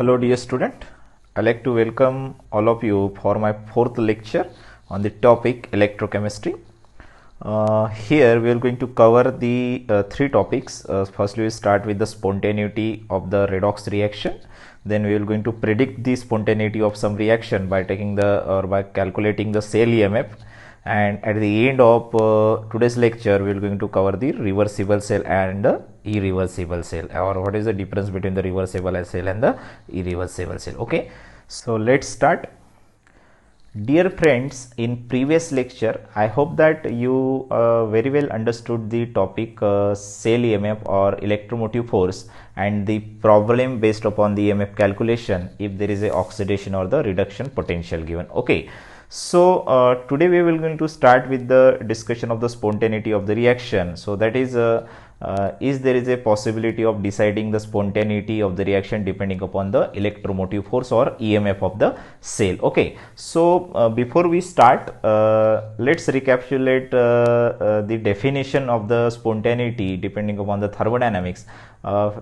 Hello dear student, I like to welcome all of you for my fourth lecture on the topic electrochemistry. Here we are going to cover the three topics. Firstly we start with the spontaneity of the redox reaction. Then we are going to predict the spontaneity of some reaction by taking by calculating the cell EMF. And at the end of today's lecture we are going to cover the reversible cell and the irreversible cell, or what is the difference between the reversible cell and the irreversible cell. Okay, so let's start. Dear friends, in previous lecture I hope that you very well understood the topic cell EMF or electromotive force and the problem based upon the EMF calculation if there is a oxidation or the reduction potential given. Okay, so today we will going to start with the discussion of the spontaneity of the reaction. So that is there is a possibility of deciding the spontaneity of the reaction depending upon the electromotive force or EMF of the cell. Okay, so before we start, let's recapitulate the definition of the spontaneity depending upon the thermodynamics.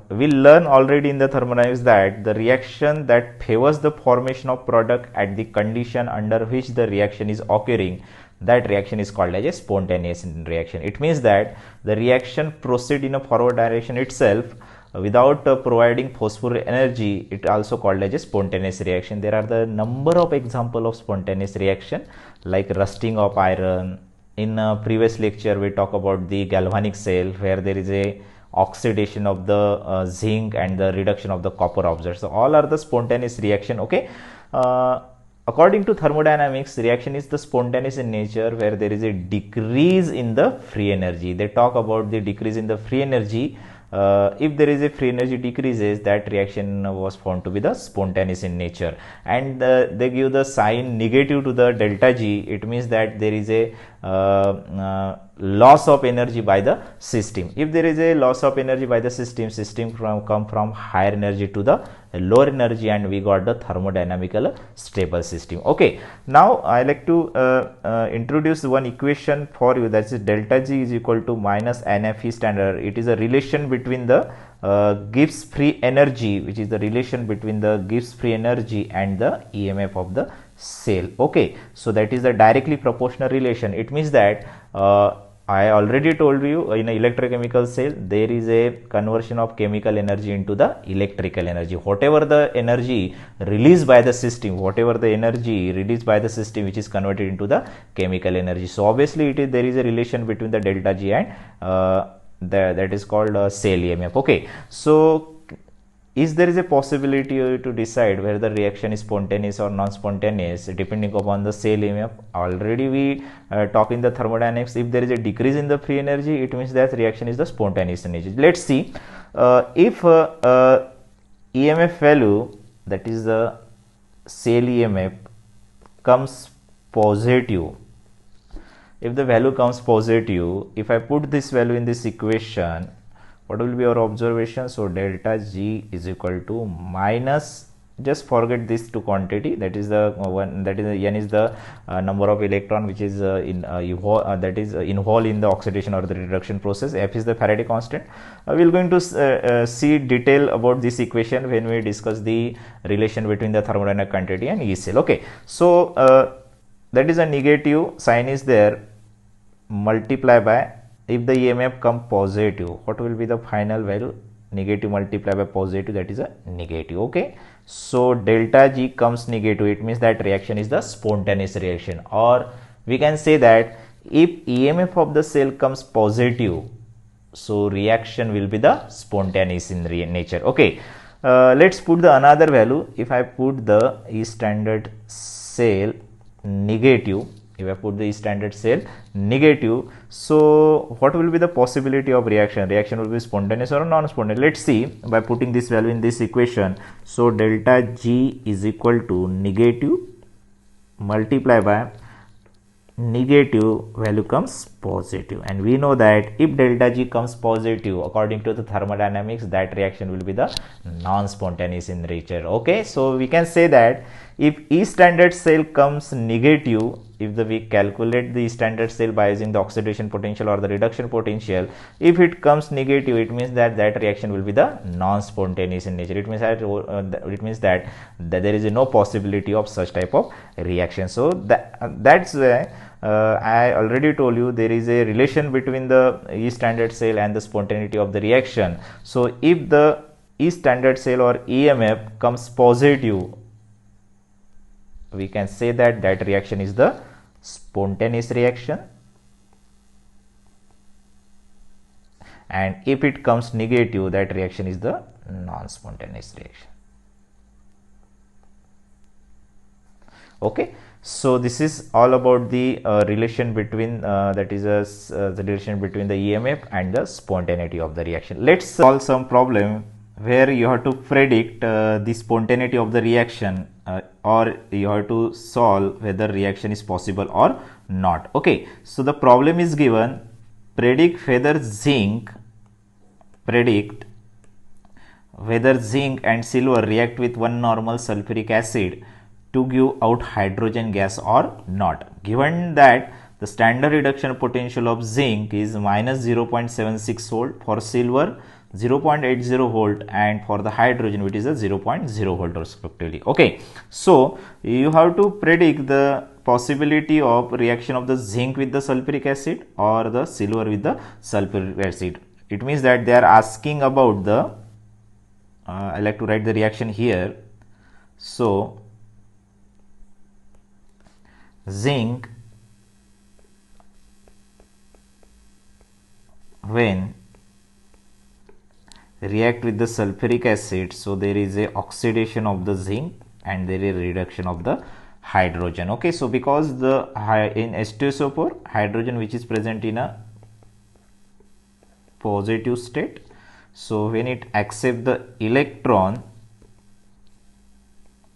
We learn already in the thermodynamics that the reaction that favors the formation of product at the condition under which the reaction is occurring, that reaction is called as a spontaneous reaction. It means that the reaction proceed in a forward direction itself without providing phosphoric energy. It also called as a spontaneous reaction. There are the number of example of spontaneous reaction like rusting of iron. In previous lecture we talk about the galvanic cell where there is a oxidation of the zinc and the reduction of the copper observed. So all are the spontaneous reaction. Okay, according to thermodynamics, reaction is the spontaneous in nature where there is a decrease in the free energy. They talk about the decrease in the free energy. If there is a free energy decreases, that reaction was found to be the spontaneous in nature, and they give the sign negative to the delta G. It means that there is a loss of energy by the system. If there is a loss of energy by the system come from higher energy to the lower energy, and we got the thermodynamical stable system. Okay, now I like to introduce one equation for you, that is delta G is equal to minus NFE standard. It is a relation between the Gibbs free energy, which is the relation between the Gibbs free energy and the EMF of the cell. Okay, so that is a directly proportional relation. It means that I already told you in an electrochemical cell there is a conversion of chemical energy into the electrical energy. Whatever the energy released by the system, which is converted into the chemical energy. So obviously there is a relation between the delta G and that is called cell EMF. Okay, so is there is a possibility to decide whether the reaction is spontaneous or non-spontaneous depending upon the cell EMF? Already we talk in the thermodynamics, if there is a decrease in the free energy, it means that reaction is the spontaneous in nature. Let's see if EMF value, that is the cell EMF, comes positive. If the value comes positive, if I put this value in this equation, what will be our observation? So delta G is equal to minus, just forget this two quantity, that is the one, that is the N is the number of electron which is that is involved in the oxidation or the reduction process. F is the Faraday constant. We are going to see detail about this equation when we discuss the relation between the thermodynamic quantity and E cell. Okay, so that is a negative sign is there, multiply by, if the EMF come positive, what will be the final value? Negative multiplied by positive, that is a negative. Okay, so delta G comes negative, it means that reaction is the spontaneous reaction. Or we can say that if EMF of the cell comes positive, so reaction will be the spontaneous in nature. Okay, let's put the another value. If I put the E standard cell negative, so what will be the possibility of reaction? Reaction will be spontaneous or non-spontaneous? Let's see by putting this value in this equation. So delta G is equal to negative multiply by negative value comes positive, and we know that if delta G comes positive, according to the thermodynamics, that reaction will be the non-spontaneous in nature. Okay, so we can say that if E standard cell comes negative, if we calculate the standard cell by using the oxidation potential or the reduction potential, if it comes negative, it means that that reaction will be the non-spontaneous in nature. It means that there is no possibility of such type of reaction. So that's why I already told you there is a relation between the E standard cell and the spontaneity of the reaction. So if the E standard cell or EMF comes positive, we can say that that reaction is the spontaneous reaction, and if it comes negative, that reaction is the non-spontaneous reaction. Okay, so this is all about the relation between the relation between the EMF and the spontaneity of the reaction. Let's solve some problem where you have to predict the spontaneity of the reaction, or you have to solve whether reaction is possible or not. Okay, so the problem is given: predict whether zinc and silver react with one normal sulfuric acid to give out hydrogen gas or not. Given that the standard reduction potential of zinc is minus 0.76 volt, for silver 0.80 volt, and for the hydrogen it is a 0.0 volt respectively. Okay, so you have to predict the possibility of reaction of the zinc with the sulfuric acid or the silver with the sulfuric acid. It means that they are asking about the I like to write the reaction here. So zinc when react with the sulfuric acid, so there is a oxidation of the zinc and there is a reduction of the hydrogen. Okay, so because the in H2SO4 hydrogen which is present in a positive state, so when it accepts the electron,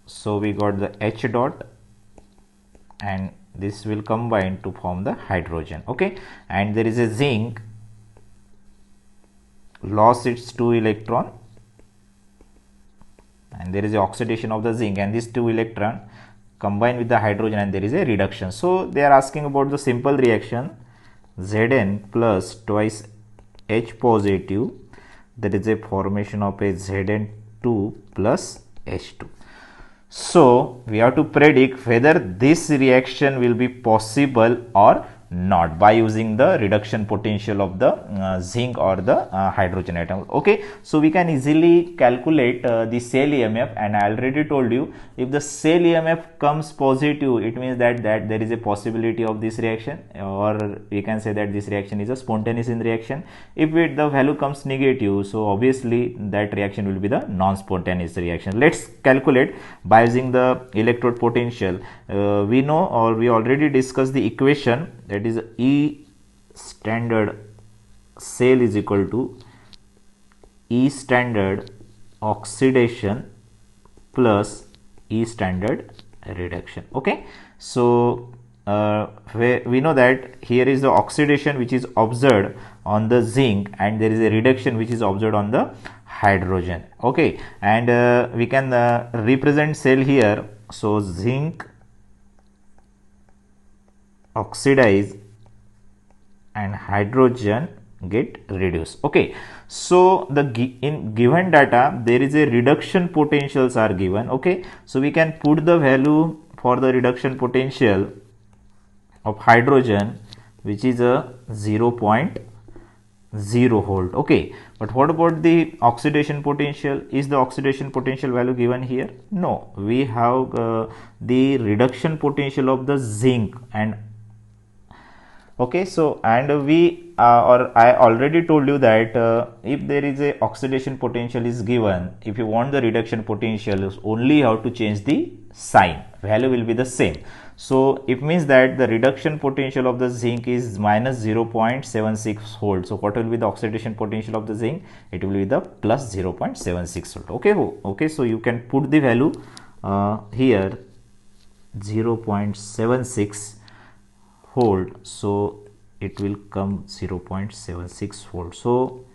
so we got the H dot, and this will combine to form the hydrogen. Okay, and there is a zinc lost its 2 electron, and there is a oxidation of the zinc, and these 2 electron combine with the hydrogen and there is a reduction. So they are asking about the simple reaction Zn plus twice H positive, that is a formation of a Zn2 plus H2. So we have to predict whether this reaction will be possible or not by using the reduction potential of the zinc or the hydrogen atom. Okay, so we can easily calculate the cell EMF, and I already told you if the cell EMF comes positive, it means that there is a possibility of this reaction, or we can say that this reaction is a spontaneous in reaction. If the value comes negative, so obviously that reaction will be the non-spontaneous reaction. Let's calculate by using the electrode potential. We know, or we already discussed the equation, that is E standard cell is equal to E standard oxidation plus E standard reduction. Okay, so we know that here is the oxidation which is observed on the zinc, and there is a reduction which is observed on the hydrogen. Okay, and we can represent cell here. So zinc oxidize and hydrogen get reduced. Okay, so in given data there is a reduction potentials are given. Okay, so we can put the value for the reduction potential of hydrogen, which is a 0.0 volt. Okay, but what about the oxidation potential? Is the oxidation potential value given here? No, we have the reduction potential of the zinc. And okay, so and we or I already told you that if there is a oxidation potential is given, if you want the reduction potential, only you have to change the sign, value will be the same. So it means that the reduction potential of the zinc is minus 0.76 volt. So what will be the oxidation potential of the zinc? It will be the plus 0.76 volt. Okay, okay, so you can put the value here 0.76 volt. So it will come 0.76 volt. So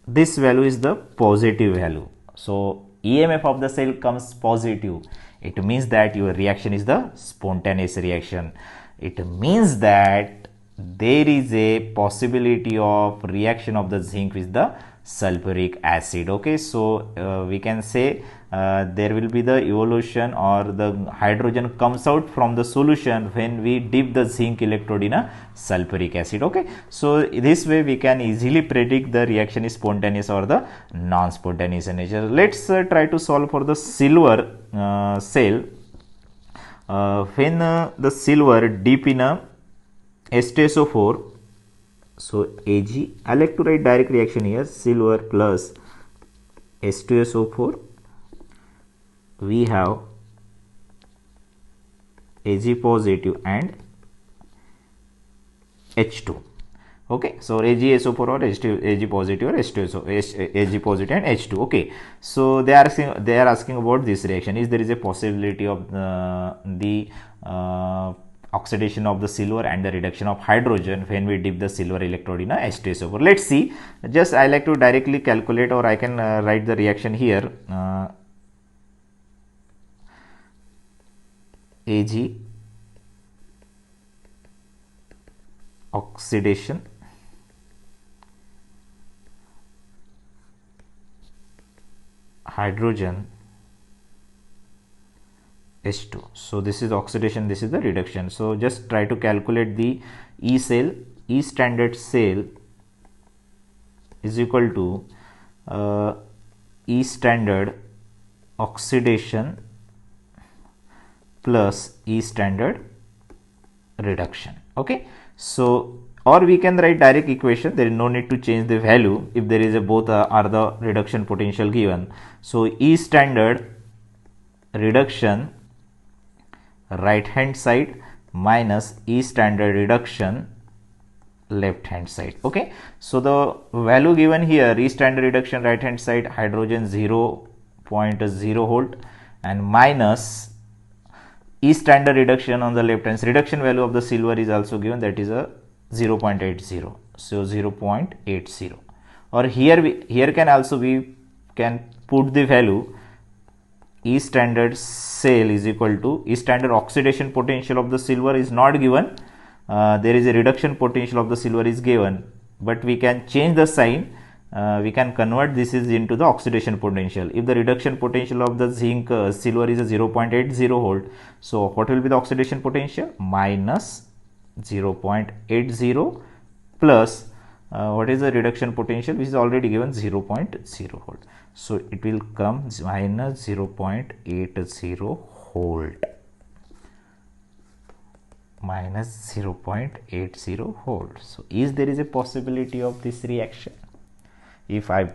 this value is the positive value. So EMF of the cell comes positive. It means that your reaction is the spontaneous reaction. It means that there is a possibility of reaction of the zinc with the sulfuric acid. Okay, so we can say there will be the evolution, or the hydrogen comes out from the solution when we dip the zinc electrode in a sulfuric acid. Okay, so this way we can easily predict the reaction is spontaneous or the non-spontaneous in nature. Let's try to solve for the silver cell. When the silver dip in a H2SO4, so Ag, I like to write direct reaction here, silver plus H2SO4, we have Ag positive and H2. Okay, so AgSO4 or H2, Ag positive or H2SO, Ag positive and H2. Okay, so they are asking about this reaction. Is there is a possibility of the oxidation of the silver and the reduction of hydrogen when we dip the silver electrode in a H2SO4. Let's see. Just I like to directly calculate, or I can write the reaction here. Ag oxidation hydrogen H2. So this is oxidation, this is the reduction. So just try to calculate the E cell. E standard cell is equal to E standard oxidation plus E standard reduction. Okay, so or we can write direct equation. There is no need to change the value if there is a both are the reduction potential given. So E standard reduction right hand side minus E standard reduction left hand side. Okay, so the value given here, E standard reduction right hand side, hydrogen 0.0 volt, and minus E standard reduction on the left hand. Reduction value of the silver is also given, that is a 0.80. So 0.80, or here can also we can put the value E standard cell is equal to E standard oxidation potential of the silver is not given. There is a reduction potential of the silver is given, but we can change the sign. We can convert this is into the oxidation potential. If the reduction potential of the zinc silver is a 0.80 volt, so what will be the oxidation potential? Minus 0.80 plus what is the reduction potential, which is already given 0.0 volt. So it will come minus 0.80 volt. Minus 0.80 volt. So is there is a possibility of this reaction? If I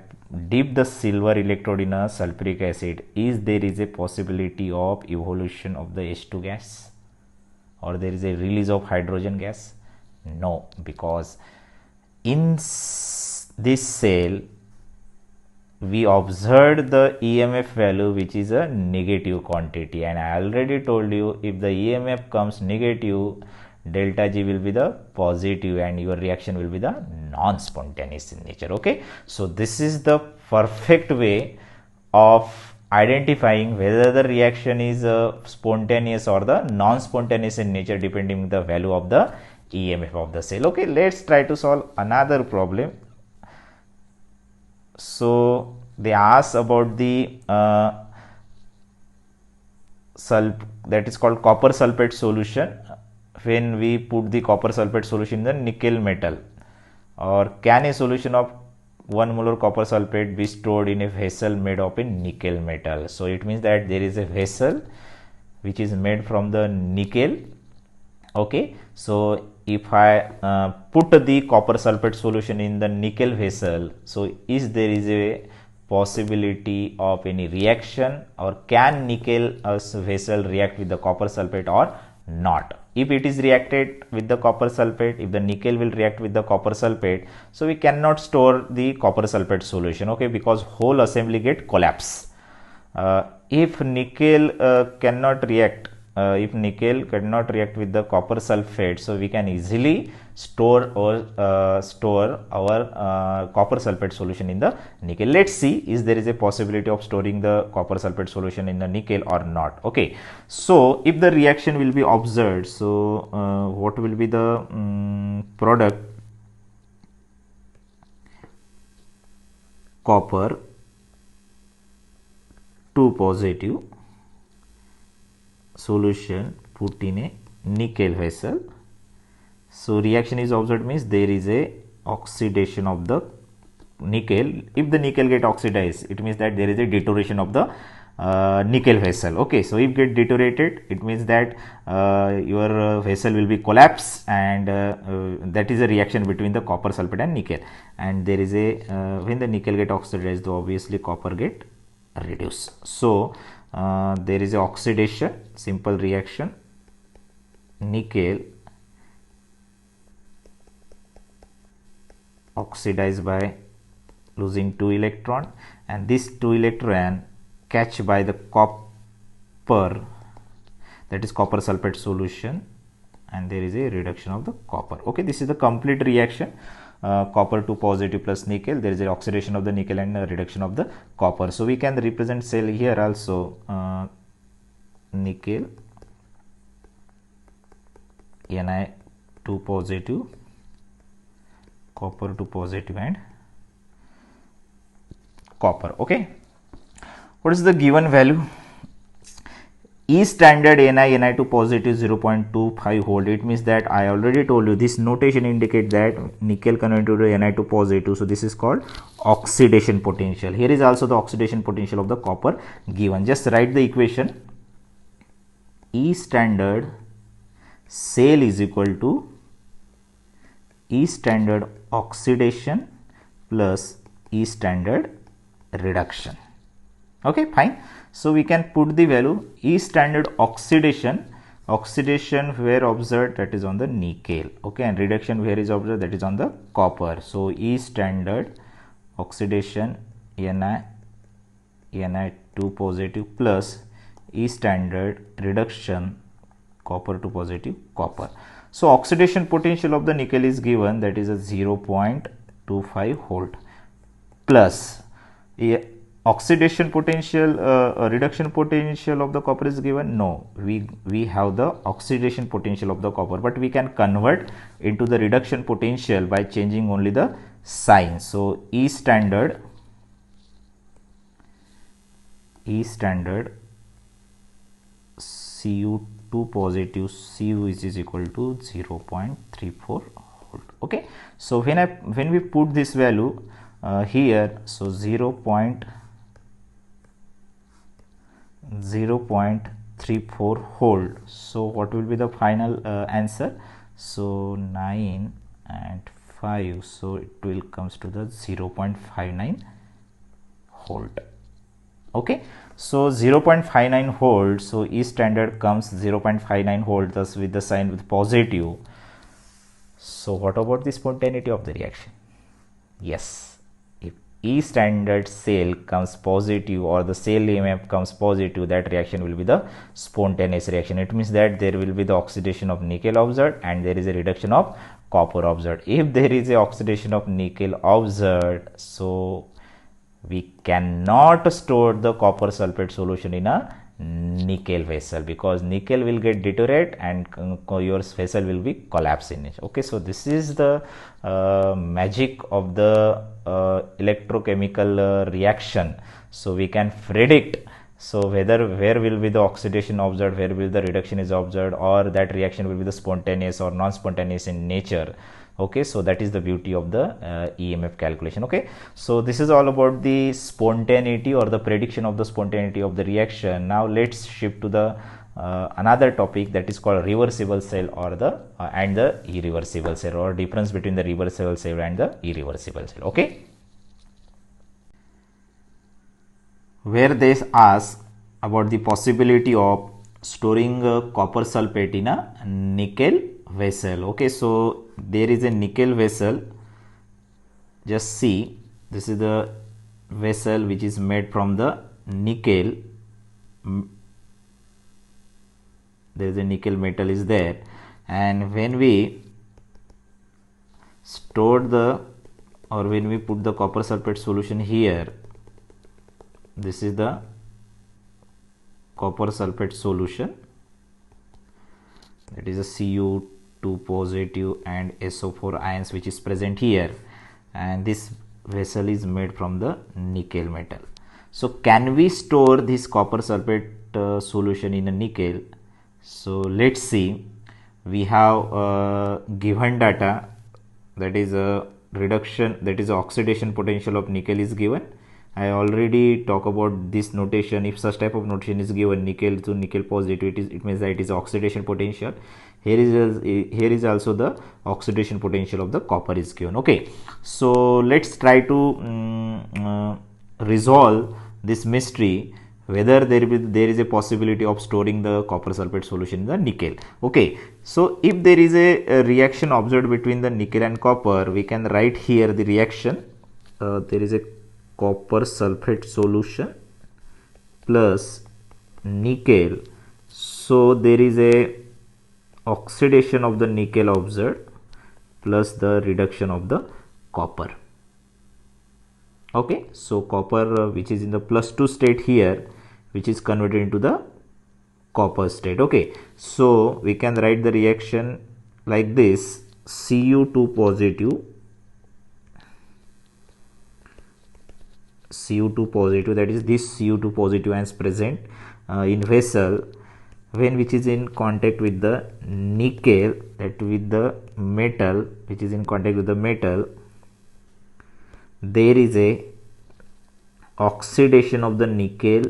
dip the silver electrode in a sulfuric acid, is there is a possibility of evolution of the H2 gas, or there is a release of hydrogen gas? No, because in this cell we observed the EMF value, which is a negative quantity, and I already told you if the EMF comes negative, delta G will be the positive and your reaction will be the non-spontaneous in nature. Okay, so this is the perfect way of identifying whether the reaction is spontaneous or the non-spontaneous in nature, depending on the value of the EMF of the cell. Okay, let's try to solve another problem. So they ask about the that is called copper sulfate solution. When we put the copper sulfate solution in the nickel metal, or can a solution of 1 molar copper sulfate be stored in a vessel made of a nickel metal? So it means that there is a vessel which is made from the nickel. Okay, so if I put the copper sulfate solution in the nickel vessel, so is there is a possibility of any reaction, or can nickel vessel react with the copper sulfate or not? If it is reacted with the copper sulfate, if the nickel will react with the copper sulfate, so we cannot store the copper sulfate solution. Okay, because whole assembly get collapse. If nickel cannot react if nickel cannot react with the copper sulfate, so we can easily store our copper sulfate solution in the nickel. Let's see is there is a possibility of storing the copper sulfate solution in the nickel or not. Okay, so if the reaction will be observed, so what will be the product? Copper 2 positive solution put in a nickel vessel. So reaction is observed means there is a oxidation of the nickel. If the nickel get oxidized, it means that there is a deterioration of the nickel vessel. Okay, so if get deteriorated, it means that your vessel will be collapse, and that is a reaction between the copper sulfate and nickel. And there is a when the nickel get oxidized, obviously copper get reduced. So there is a oxidation, simple reaction, nickel oxidized by losing 2 electron, and this 2 electron catch by the copper, that is copper sulfate solution, and there is a reduction of the copper. Okay, this is the complete reaction. Copper 2 positive plus nickel, there is a oxidation of the nickel and a reduction of the copper. So we can represent cell here also, nickel Ni2 positive, copper 2 positive and copper. Okay, what is the given value? E standard Ni2 positive 0.25 volt. It means that I already told you this notation indicate that nickel converted to Ni2 positive. So this is called oxidation potential. Here is also the oxidation potential of the copper given. Just write the equation. E standard cell is equal to E standard oxidation plus E standard reduction. Okay, fine. So we can put the value E standard oxidation where observed, that is on the nickel. Okay, and reduction where is observed, that is on the copper. So E standard oxidation Ni2 positive plus E standard reduction copper 2 positive copper. So oxidation potential of the nickel is given, that is a 0.25 volt plus oxidation potential, reduction potential of the copper is given. No, we have the oxidation potential of the copper, but we can convert into the reduction potential by changing only the sign. So E standard Cu2 positive, Cu is equal to 0.34 volt. Okay, so when we put this value here, so 0.34 volt. So what will be the final answer? So 9 and 5, so it will comes to the 0.59 volt. Okay, so 0.59 volt. So E standard comes 0.59 volt, thus with the sign with positive. So what about the spontaneity of the reaction? Yes, if E standard cell comes positive or the cell EMF comes positive, that reaction will be the spontaneous reaction. It means that there will be the oxidation of nickel observed and there is a reduction of copper observed. If there is a oxidation of nickel observed, so we cannot store the copper sulfate solution in a nickel vessel, because nickel will get deteriorate and your vessel will be collapse in it. Okay, so this is the magic of the electrochemical reaction. So we can predict, so where will be the oxidation observed, where will the reduction is observed, or that reaction will be the spontaneous or non-spontaneous in nature. Okay, so that is the beauty of the EMF calculation. Okay, so this is all about the spontaneity or the prediction of the spontaneity of the reaction. Now let's shift to the another topic, that is called reversible cell or the and the irreversible cell, or difference between the reversible cell and the irreversible cell. Okay, where they ask about the possibility of storing copper sulfate in a nickel vessel. Okay, so there is a nickel vessel. Just see, this is the vessel which is made from the nickel. there is a nickel metal is there, and when we store the, or when we put the copper sulfate solution here, this is the copper sulfate solution, that is a Cu2 positive and SO4 ions which is present here, and this vessel is made from the nickel metal. So can we store this copper sulfate solution in a nickel? So let's see. We have given data, that is a reduction, that is oxidation potential of nickel is given. I already talk about this notation. If such type of notation is given, nickel to nickel positive, it means that it is oxidation potential. Here is also the oxidation potential of the copper is given. Okay, so let's try to resolve this mystery, whether there is a possibility of storing the copper sulfate solution in the nickel. Okay, so if there is a reaction observed between the nickel and copper, we can write here the reaction. There is a copper sulfate solution plus nickel, so there is a oxidation of the nickel observed plus the reduction of the copper. Okay, so copper which is in the +2 state here, which is converted into the copper state. Okay, so we can write the reaction like this: Cu2 positive, that is this Cu2 positive ions present in vessel when which is in contact with the nickel, that with the metal which is in contact with the metal, there is a oxidation of the nickel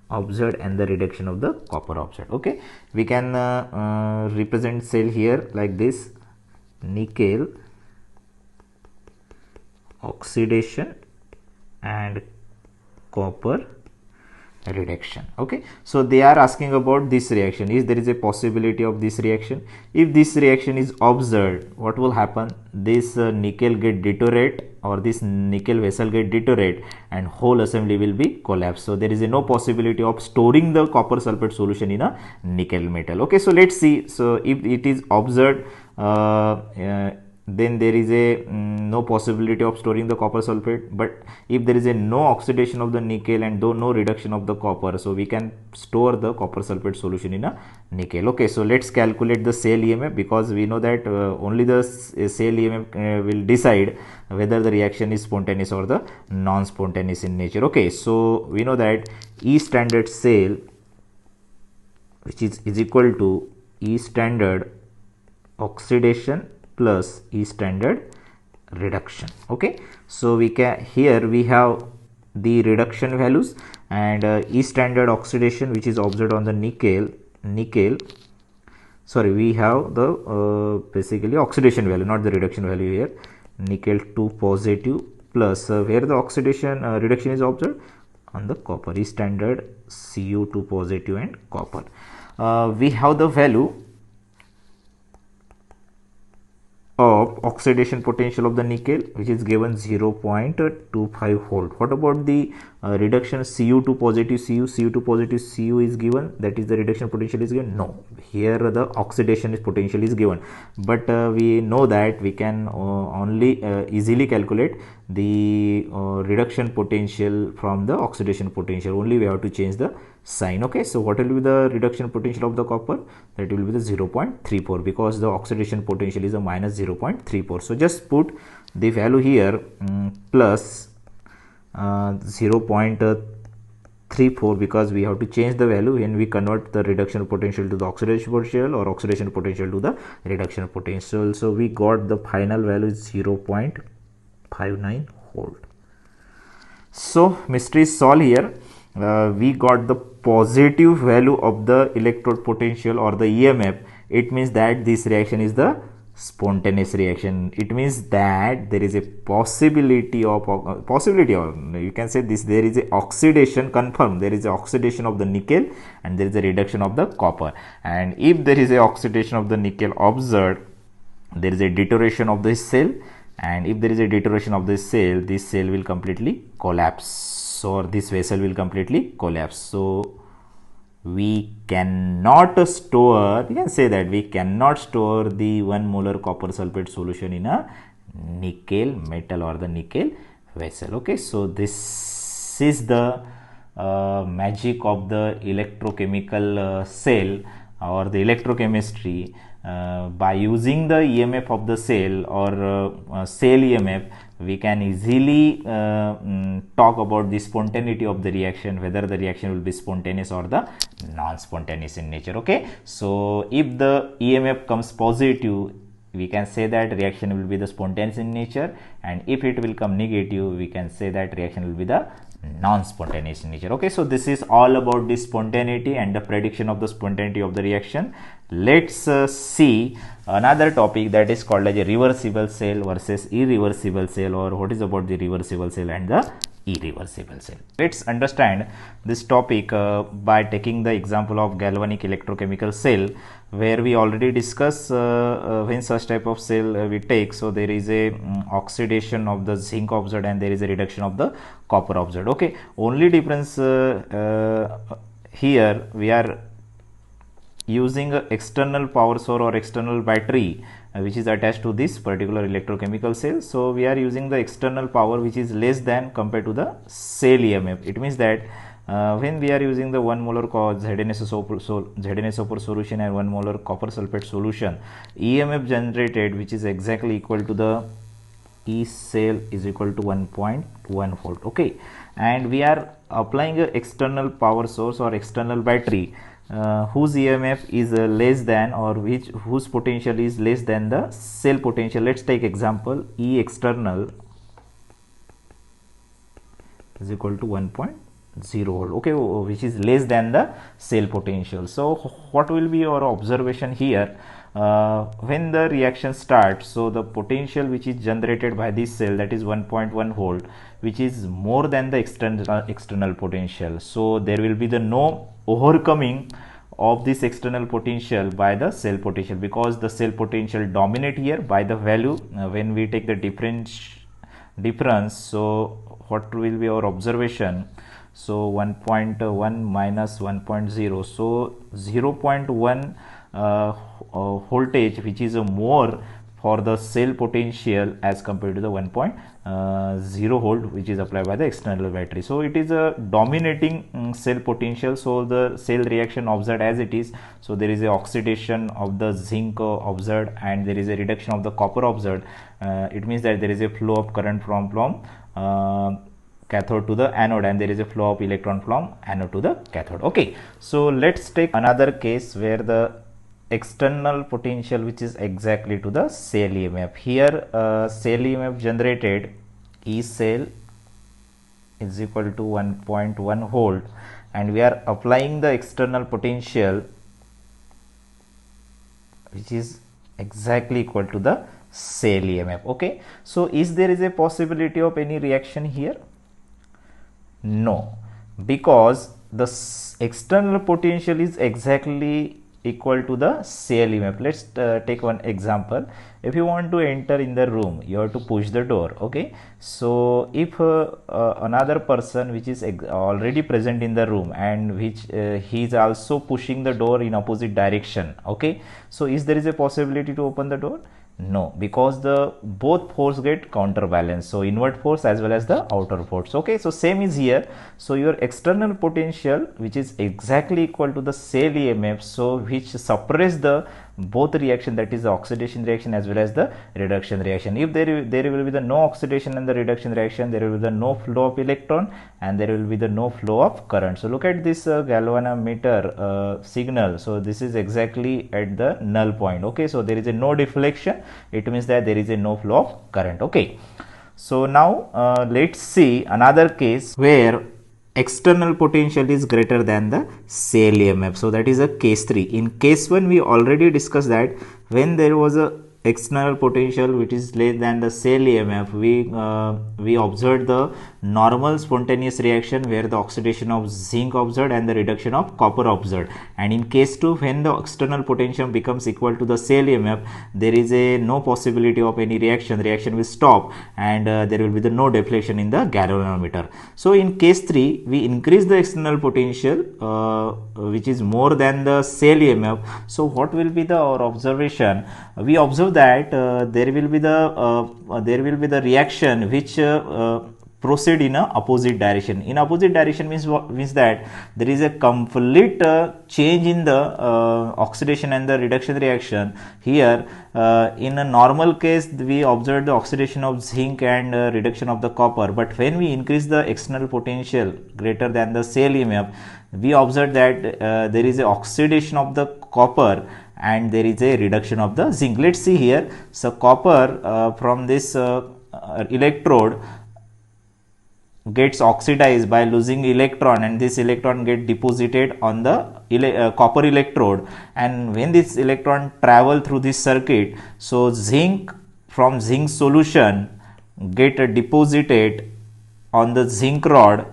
observed and the reduction of the copper observed. Okay, we can represent cell here like this: nickel oxidation and copper reduction. Okay, so they are asking about this reaction. Is there is a possibility of this reaction? If this reaction is observed, what will happen? This nickel get deteriorate, or this nickel vessel get deteriorate, and whole assembly will be collapsed. So there is no possibility of storing the copper sulfate solution in a nickel metal. Okay, so let's see. So if it is observed, then there is a no possibility of storing the copper sulfate. But if there is a no oxidation of the nickel and no reduction of the copper, so we can store the copper sulfate solution in a nickel. Okay, so let's calculate the cell EMF, because we know that only the cell EMF will decide whether the reaction is spontaneous or the non-spontaneous in nature. Okay, so we know that E standard cell, which is equal to E standard oxidation plus E standard reduction. Okay, so we can, here we have the reduction values, and E standard oxidation which is observed on the nickel, sorry, we have the basically oxidation value, not the reduction value here. Nickel 2 positive plus where the oxidation reduction is observed on the copper, E standard Cu2 positive and copper. We have the value of oxidation potential of the nickel, which is given 0.25 volt. What about the reduction Cu2 positive Cu2 positive Cu is given, that is the reduction potential is given? No, here the oxidation potential is given, but we know that we can only easily calculate the reduction potential from the oxidation potential. Only we have to change the sign. Okay, so what will be the reduction potential of the copper? That will be the 0.34, because the oxidation potential is a minus 0.34. so just put the value here plus 0.34, because we have to change the value when we convert the reduction potential to the oxidation potential, or oxidation potential to the reduction potential. So we got the final value is 0.59 volt. So mystery is solved here. We got the positive value of the electrode potential or the EMF. It means that this reaction is the spontaneous reaction. It means that there is a possibility of or you can say this, there is a oxidation, confirmed there is a oxidation of the nickel and there is a reduction of the copper. And if there is a oxidation of the nickel observed, there is a deterioration of this cell, and if there is a deterioration of this cell will completely collapse, or this vessel will completely collapse. So we cannot store, we can say that we cannot store the 1 molar copper sulfate solution in a nickel metal or the nickel vessel. Okay, so this is the magic of the electrochemical cell or the electrochemistry. By using the EMF of the cell or cell EMF, we can easily talk about the spontaneity of the reaction, whether the reaction will be spontaneous or the non-spontaneous in nature. Okay, so if the EMF comes positive, we can say that reaction will be the spontaneous in nature, and if it will come negative, we can say that reaction will be the non-spontaneous in nature. Okay, so this is all about the spontaneity and the prediction of the spontaneity of the reaction. Let's see another topic, that is called as a reversible cell versus irreversible cell, or what is about the reversible cell and the irreversible cell. Let's understand this topic by taking the example of galvanic electrochemical cell, where we already discuss when such type of cell we take. So there is a oxidation of the zinc observed and there is a reduction of the copper observed. Okay, only difference here we are using a external power source or external battery which is attached to this particular electrochemical cell. So we are using the external power which is less than compared to the cell EMF. It means that when we are using the 1 molar ZnSO4 solution and 1 molar copper sulfate solution, EMF generated which is exactly equal to the E cell is equal to 1.1 volt. Okay, and we are applying an external power source or external battery whose EMF is less than, or whose potential is less than the cell potential. Let's take example, E external is equal to 1.0 volt. Okay, which is less than the cell potential. So what will be our observation here? When the reaction starts, so the potential which is generated by this cell, that is 1.1 volt, which is more than the external potential. So there will be the no overcoming of this external potential by the cell potential, because the cell potential dominate here by the value. When we take the difference, so what will be our observation? So 1.1 minus 1.0, so 0.1 voltage which is more for the cell potential as compared to the 1.0 volt which is applied by the external battery. So it is a dominating cell potential, so the cell reaction observed as it is. So there is a oxidation of the zinc observed and there is a reduction of the copper observed. It means that there is a flow of current from cathode to the anode, and there is a flow of electron from anode to the cathode. Okay, so let's take another case where the external potential which is exactly to the cell EMF. Here cell EMF generated E cell is equal to 1.1 volt, and we are applying the external potential which is exactly equal to the cell EMF. Okay, so is there a possibility of any reaction here? No, because the external potential is exactly equal to the cell EMF. Let's take one example. If you want to enter in the room, you have to push the door. Okay, so if another person which is already present in the room and which he is also pushing the door in opposite direction, okay, so is there a possibility to open the door? No, because the both force get counterbalance, so inward force as well as the outer force. Okay, so same is here. So your external potential which is exactly equal to the cell EMF, so which suppress the both reaction, that is the oxidation reaction as well as the reduction reaction. If there will be the no oxidation and the reduction reaction, there will be the no flow of electron and there will be the no flow of current. So look at this galvanometer signal. So this is exactly at the null point. Okay, so there is a no deflection. It means that there is a no flow of current. Okay, so now let's see another case where external potential is greater than the cell EMF. So that is a case 3. In case 1 we already discussed that when there was a external potential which is less than the cell EMF, we observed the normal spontaneous reaction where the oxidation of zinc observed and the reduction of copper observed. And in case 2, when the external potential becomes equal to the cell EMF, there is a no possibility of any reaction will stop, and there will be the no deflection in the galvanometer. So in case 3, we increase the external potential which is more than the cell EMF. So what will be our observation? We observe that there will be the reaction which proceed in a opposite direction. In opposite direction means that there is a complete change in the oxidation and the reduction reaction. Here in a normal case we observe the oxidation of zinc and reduction of the copper, but when we increase the external potential greater than the cell EMF, we observe that there is a oxidation of the copper and there is a reduction of the zinc. Let's see here. So copper from this electrode gets oxidized by losing electron, and this electron get deposited on the copper electrode, and when this electron travel through this circuit, so zinc from zinc solution get deposited on the zinc rod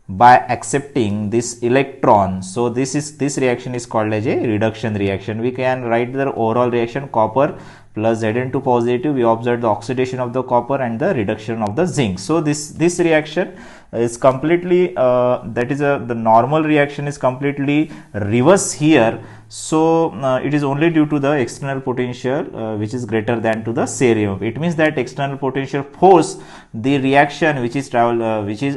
by accepting this electron. So this reaction is called as a reduction reaction. We can write the overall reaction: copper plus Zn2 positive, we observe the oxidation of the copper and the reduction of the zinc. So this reaction is completely the normal reaction is completely reverse here. So it is only due to the external potential which is greater than to the cell EMF. It means that external potential force the reaction which is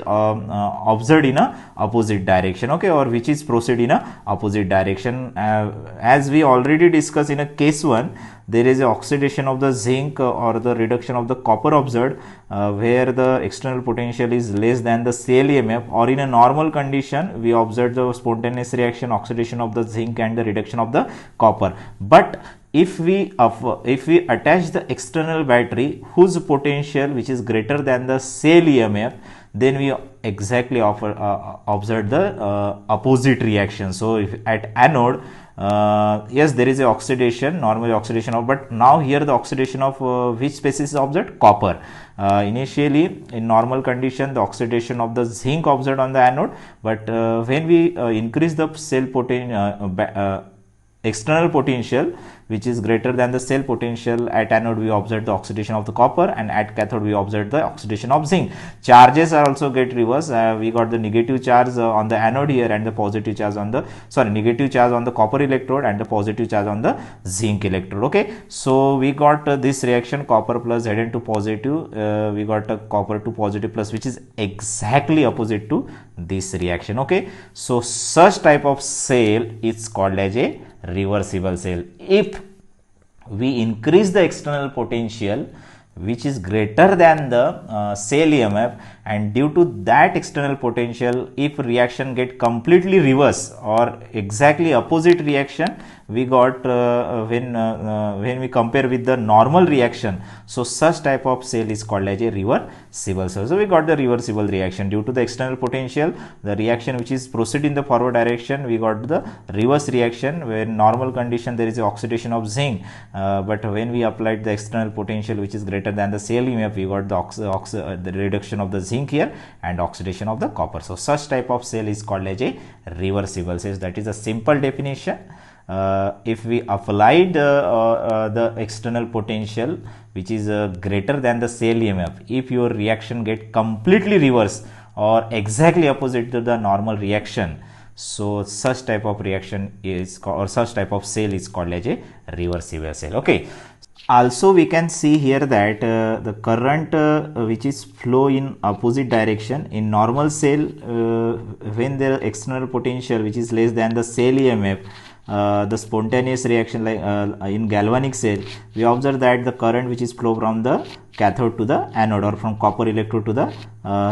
observed in a opposite direction, okay, or which is proceed in a opposite direction. As we already discussed in a case 1, there is a oxidation of the zinc or the reduction of the copper observed where the external potential is less than the cell EMF, or in a normal condition we observe the spontaneous reaction, oxidation of the zinc and the reduction of the copper. But if we attach the external battery whose potential which is greater than the cell EMF, then we exactly observe the opposite reaction. So if at anode, yes, there is a oxidation, normally oxidation of, but now here the oxidation of which species is observed? Copper. Initially in normal condition the oxidation of the zinc observed on the anode, but when we increase the cell potential external potential which is greater than the cell potential, at anode we observe the oxidation of the copper, and at cathode we observe the oxidation of zinc. Charges are also get reversed. We got the negative charge on the anode here and the positive charge on the negative charge on the copper electrode and the positive charge on the zinc electrode. Okay, so we got this reaction copper plus Zn2 positive, we got a copper 2 positive plus, which is exactly opposite to this reaction. Okay, so such type of cell is called as a reversible cell. If we increase the external potential which is greater than the cell EMF, and due to that external potential, if reaction get completely reverse or exactly opposite reaction, we got when we compare with the normal reaction, so such type of cell is called as a reversible cell. So we got the reversible reaction due to the external potential, the reaction which is proceed in the forward direction, we got the reverse reaction where in normal condition there is a oxidation of zinc, but when we applied the external potential which is greater than the cell EMF, we got the reduction of the zinc here and oxidation of the copper. So such type of cell is called as a reversible cell. That is a simple definition. If we applied the external potential which is greater than the cell EMF, if your reaction get completely reverse or exactly opposite to the normal reaction, so such type of reaction is or such type of cell is called as a reversible cell. Okay. Also we can see here that the current which is flow in opposite direction in normal cell, when the external potential which is less than the cell EMF, the spontaneous reaction like in galvanic cell, we observe that the current which is flow from the cathode to the anode or from copper electrode to the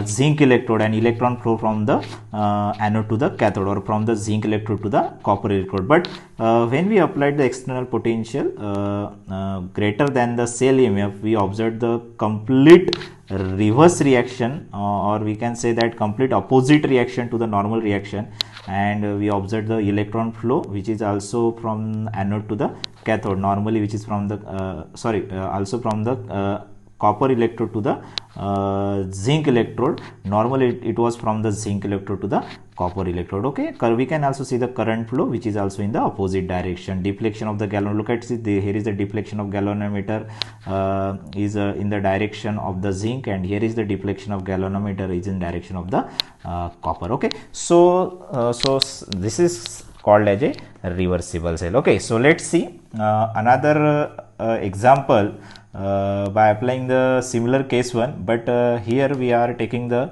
zinc electrode, and electron flow from the anode to the cathode or from the zinc electrode to the copper electrode. But when we applied the external potential greater than the cell EMF, we observed the complete reverse reaction, or we can say that complete opposite reaction to the normal reaction, and we observed the electron flow, which is also from anode to the cathode, normally which is from the also from the copper electrode to the zinc electrode. Normally it was from the zinc electrode to the copper electrode. Okay, we can also see the current flow, which is also in the opposite direction. Deflection of the galvanometer, look at it, here is the deflection of galvanometer is in the direction of the zinc, and here is the deflection of galvanometer is in direction of the copper. Okay, so this is called as a reversible cell. Okay, so let's see another example by applying the similar case one, but here we are taking the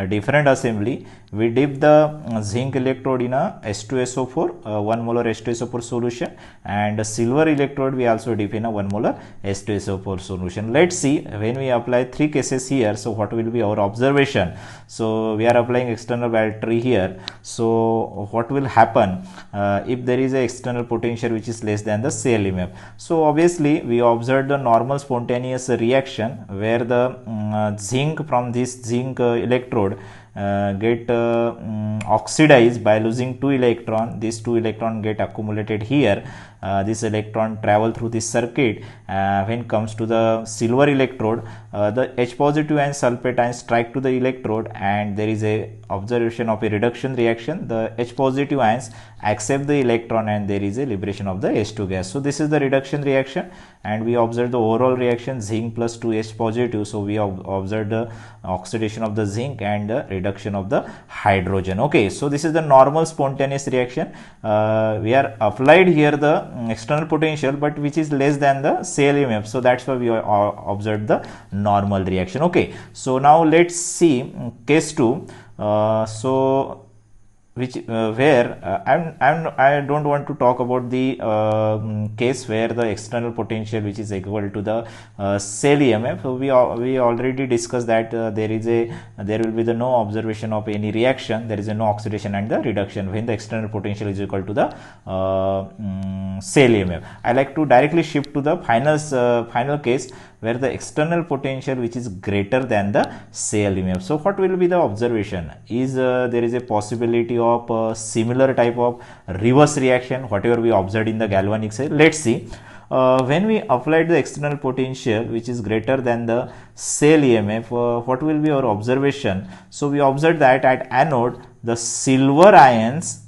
different assembly. We dip the zinc electrode in a H2SO4, 1 molar H2SO4 solution, and a silver electrode we also dip in a 1 molar H2SO4 solution. Let's see when we apply three cases here, so what will be our observation. So we are applying external battery here. So what will happen if there is a external potential which is less than the cell EMF? So obviously we observe the normal spontaneous reaction where the zinc from this zinc electrode get oxidized by losing 2 electron. These 2 electron get accumulated here. This electron travel through this circuit. When comes to the silver electrode, the H positive and sulfate ions strike to the electrode, and there is a observation of a reduction reaction. The H positive ions accept the electron, and there is a liberation of the H2 gas. So this is the reduction reaction, and we observe the overall reaction zinc plus 2 H positive. So we observe the oxidation of the zinc and the reduction of the hydrogen. Okay, so this is the normal spontaneous reaction. We are applied here the external potential, but which is less than the cell EMF. So that's why we observed the normal reaction. Okay, so now let's see case 2. So which where I don't want to talk about the case where the external potential which is equal to the cell EMF. So we already discussed that there will be no observation of any reaction, there is no oxidation and the reduction when the external potential is equal to the cell EMF. I like to directly shift to the final case where the external potential which is greater than the cell EMF. So what will be the observation? Is there is a possibility of similar type of reverse reaction whatever we observed in the galvanic cell? Let's see. When we applied the external potential which is greater than the cell EMF, what will be our observation? So we observed that at anode the silver ions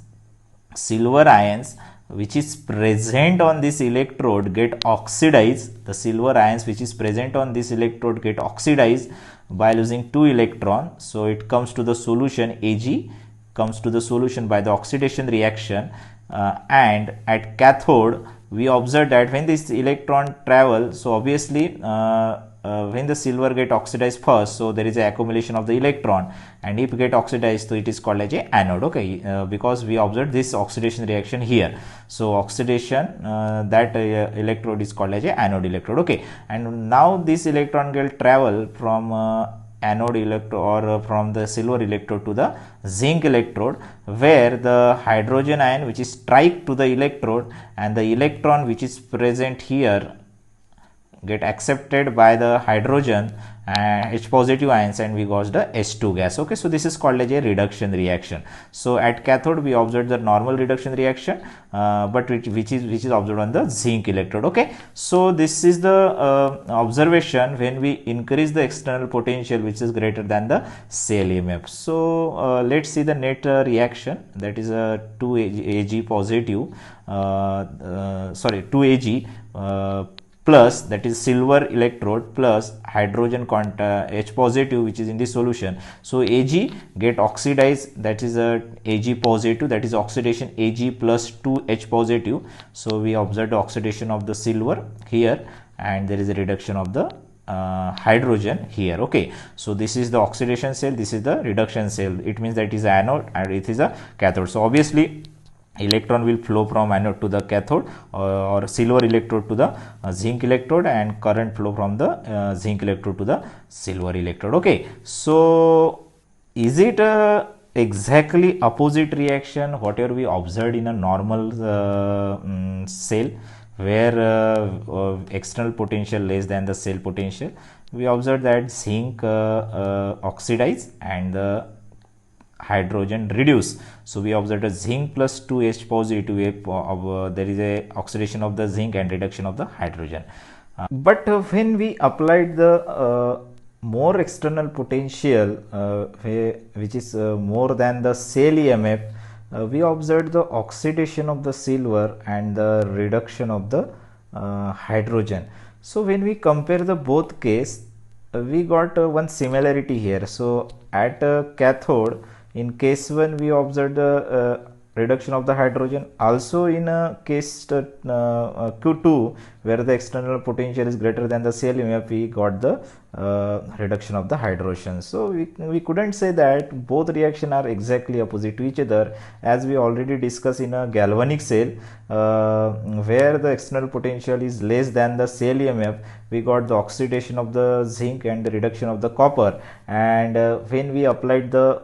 which is present on this electrode get oxidized. The silver ions which is present on this electrode get oxidized by losing 2 electrons. So it comes to the solution Ag, comes to the solution by the oxidation reaction, and at cathode we observe that when this electron travel, so obviously when the silver get oxidized first, so there is a accumulation of the electron, and if get oxidized, so it is called as a anode. Okay, because we observed this oxidation reaction here. So oxidation, that electrode is called as a anode electrode. Okay, and now this electron will travel from anode electrode or from the silver electrode to the zinc electrode, where the hydrogen ion which is strike to the electrode and the electron which is present here get accepted by the hydrogen H positive ions, and we got the H2 gas. Okay, so this is called as a reduction reaction. So at cathode we observed the normal reduction reaction, but which is observed on the zinc electrode. Okay, so this is the observation when we increase the external potential which is greater than the cell EMF. So let's see the net reaction, that is a 2 Ag positive, 2 Ag plus, that is silver electrode, plus hydrogen H positive which is in the solution. So Ag get oxidized, that is a Ag positive, that is oxidation Ag plus 2 H positive. So we observe the oxidation of the silver here, and there is a reduction of the hydrogen here. Okay, so this is the oxidation cell, this is the reduction cell. It means that it is anode and it is a cathode. So obviously electron will flow from anode to the cathode, or silver electrode to the zinc electrode, and current flow from the zinc electrode to the silver electrode. Okay, so is it exactly opposite reaction whatever we observed in a normal cell where external potential less than the cell potential? We observed that zinc oxidize and the hydrogen reduce. So we observed a zinc plus 2H positive, there is a oxidation of the zinc and reduction of the hydrogen. But when we applied the more external potential, which is more than the cell EMF, we observed the oxidation of the silver and the reduction of the hydrogen. So when we compare the both case, we got one similarity here. So at cathode, in case 1 we observed the reduction of the hydrogen. Also in case Q2, where the external potential is greater than the cell EMF, we got the reduction of the hydrogen. So we couldn't say that both reaction are exactly opposite to each other, as we already discussed in a galvanic cell, where the external potential is less than the cell EMF, we got the oxidation of the zinc and the reduction of the copper. And when we applied the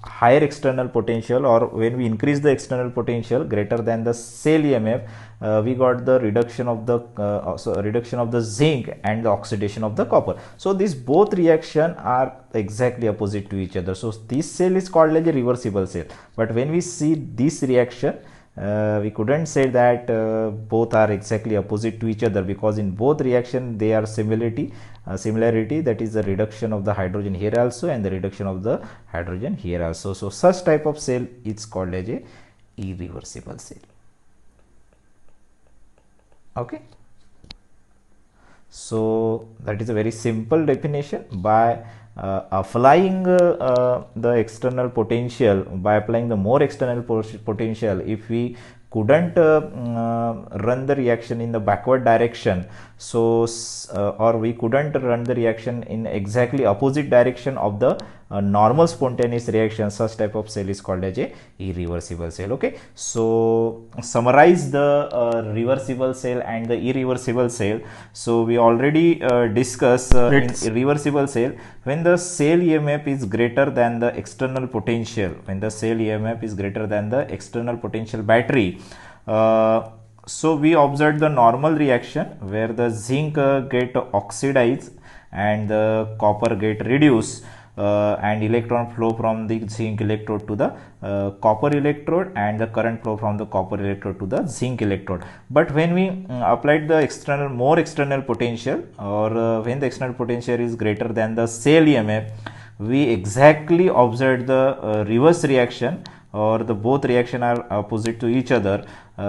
higher external potential, or when we increase the external potential greater than the cell EMF, we got the reduction of the zinc and the oxidation of the copper. So these both reaction are exactly opposite to each other. So this cell is called as a reversible cell. But when we see this reaction, we couldn't say that both are exactly opposite to each other, because in both reaction they are similarity, that is the reduction of the hydrogen here also and the reduction of the hydrogen here also. So such type of cell is called as a irreversible cell. Okay, so that is a very simple definition. By applying the external potential, by applying the more external potential, if we couldn't run the reaction in the backward direction, so or we couldn't run the reaction in exactly opposite direction of the normal spontaneous reaction, such type of cell is called as a irreversible cell. Okay, so summarize the reversible cell and the irreversible cell. So we already discussed in irreversible cell, when the cell EMF is greater than the external potential, when the cell EMF is greater than the external potential battery, so we observed the normal reaction where the zinc get oxidized and the copper get reduced, and electron flow from the zinc electrode to the copper electrode, and the current flow from the copper electrode to the zinc electrode. But when we applied the more external potential, or when the external potential is greater than the cell EMF, we exactly observed the reverse reaction, or the both reaction are opposite to each other.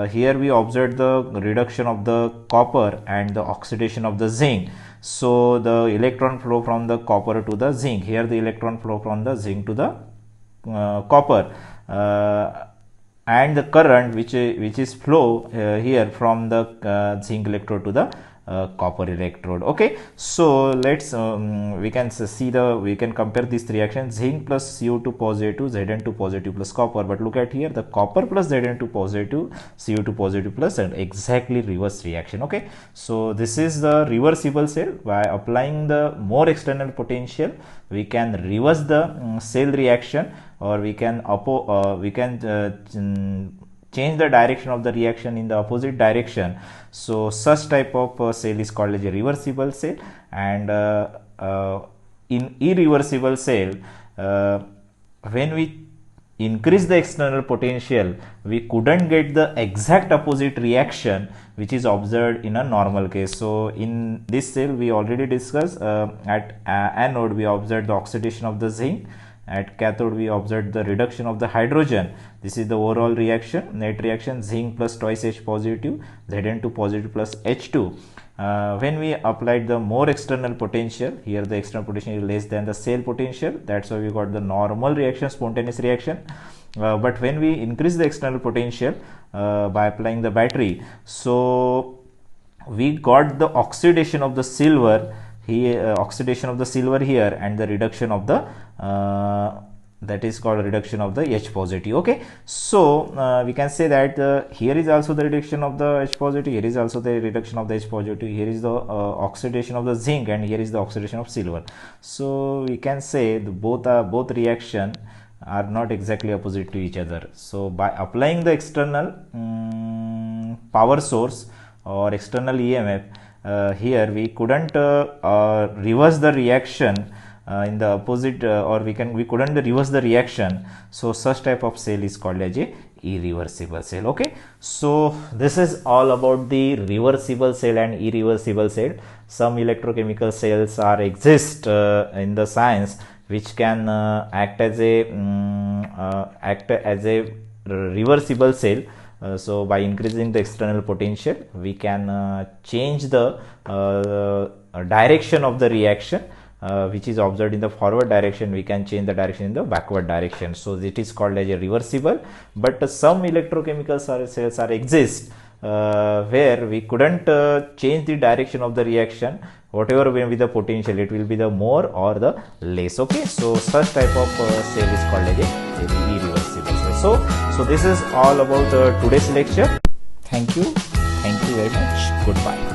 Here we observed the reduction of the copper and the oxidation of the zinc. So the electron flow from the copper to the zinc, here the electron flow from the zinc to the copper, and the current which is flow here from the zinc electrode to the copper electrode. Okay, so let's we can compare these three reactions: zinc plus CO2 positive, Zn2 positive plus copper. But look at here, the copper plus Zn2 positive, CO2 positive plus, and exactly reverse reaction. Okay, so this is the reversible cell. By applying the more external potential, we can reverse the cell reaction, or we can change the direction of the reaction in the opposite direction. So such type of cell is called as a reversible cell. And in irreversible cell, when we increase the external potential, we couldn't get the exact opposite reaction which is observed in a normal case. So in this cell we already discussed, at anode we observed the oxidation of the zinc, at cathode we observed the reduction of the hydrogen. This is the overall reaction, net reaction: zinc plus twice H positive, Zn2 positive plus H2. When we applied the more external potential, here the external potential is less than the cell potential, that's why we got the normal reaction, spontaneous reaction. But when we increase the external potential by applying the battery, so we got the oxidation of the silver here, and the reduction of the that is called reduction of the H positive. Okay, so we can say that here is also the reduction of the H positive, here is also the reduction of the H positive, here is the oxidation of the zinc, and here is the oxidation of silver. So we can say the both reaction are not exactly opposite to each other. So by applying the external power source or external EMF, here we couldn't reverse the reaction in the opposite, or we couldn't reverse the reaction, so such type of cell is called as a irreversible cell. Okay, so this is all about the reversible cell and irreversible cell. Some electrochemical cells are exist in the science which can act as a reversible cell. So by increasing the external potential, we can change the direction of the reaction, which is observed in the forward direction. We can change the direction in the backward direction, so it is called as a reversible. But some electrochemical cells are exist where we couldn't change the direction of the reaction. Whatever will be the potential, it will be the more or the less. Okay, so such type of cell is called as a irreversible cell. So this is all about today's lecture. Thank you very much. Goodbye.